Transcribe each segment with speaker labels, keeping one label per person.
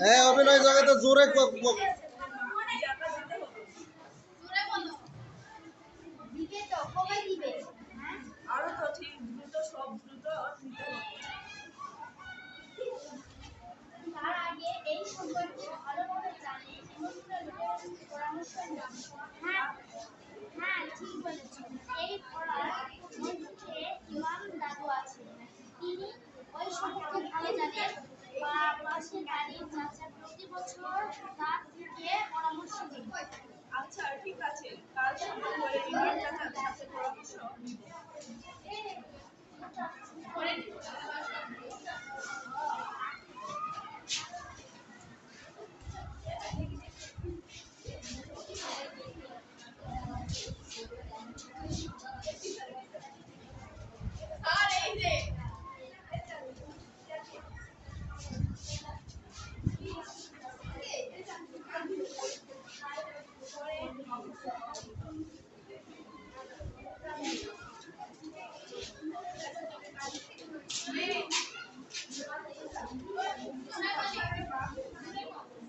Speaker 1: হ্যাঁ অভিনয় জগতে জোরে
Speaker 2: আরো তো ঠিক দ্রুত সব দ্রুত
Speaker 3: তার আগে এই সম্পর্কে ভালোভাবে জানে এমন পরামর্শ নেন। হ্যাঁ হ্যাঁ ঠিক বলেছেন। এই পড়ার মধ্যে ইমাম দাদু আছেন, তিনি ওই সম্পর্কে ভালো জানেন। বা পাশের বাড়ির চাচা প্রতি বছর তার থেকে পরামর্শ নেন।
Speaker 2: আচ্ছা ঠিক আছে, কাল সময় করে ইমাম চাচার সাথে পরামর্শ নিব।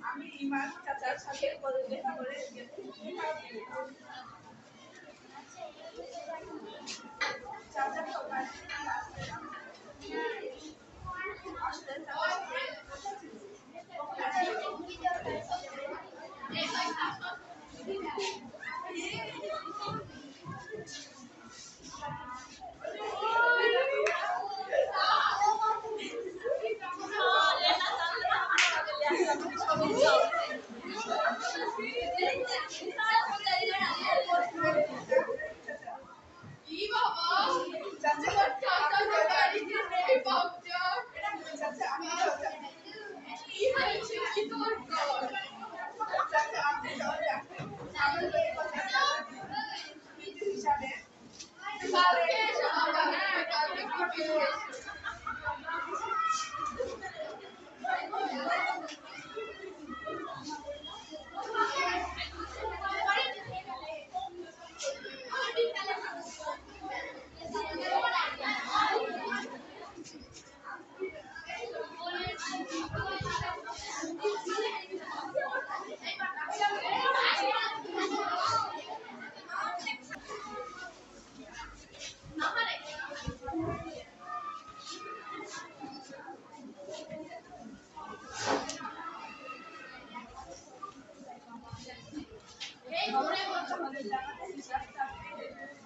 Speaker 2: আমি ইমাম চাচার সাথে দেখা করে চাচা তো আসলে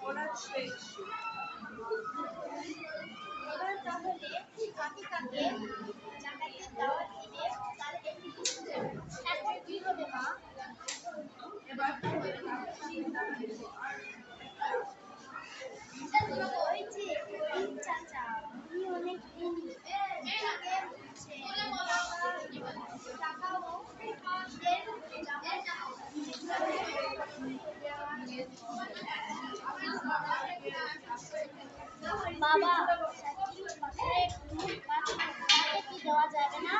Speaker 2: ওরা শেষ
Speaker 3: এবার তাহলে কাকে কাকে জাকাতের দাওয়াত দিবে তার একটি লিস্ট দেবে। এখন কি হবে মা?
Speaker 2: এবার
Speaker 3: ওই যে এই চাচা, উনি অনেক ঋণী। তাকে হচ্ছে টাকাও বাবা চাকরির পাশে একটু তাকে কি দেওয়া যাবে না?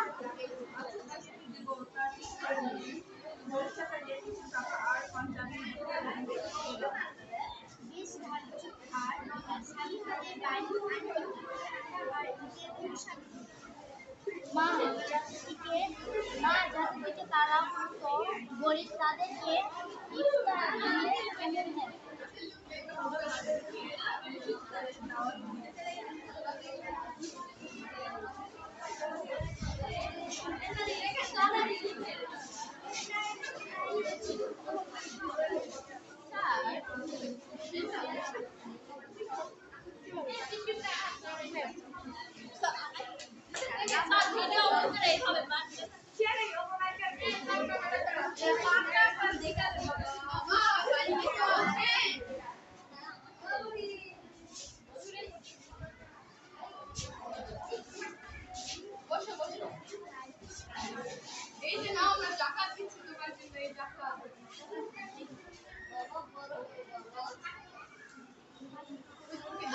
Speaker 3: বেশ ধার্য আর স্বামীভাবে গাড়ি আর ঈদের পোশাক মা যাদের দিকে তারা মতো গরিব তাদেরকে ইফতার দিলে কেমন হয়?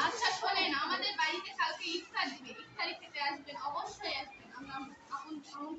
Speaker 4: আচ্ছা শোনেন, আমাদের বাড়িতে কালকে ইফতার দিবে, ইফতারি খেতে আসবেন, অবশ্যই আসবেন। আমরা আমন্ত্রণ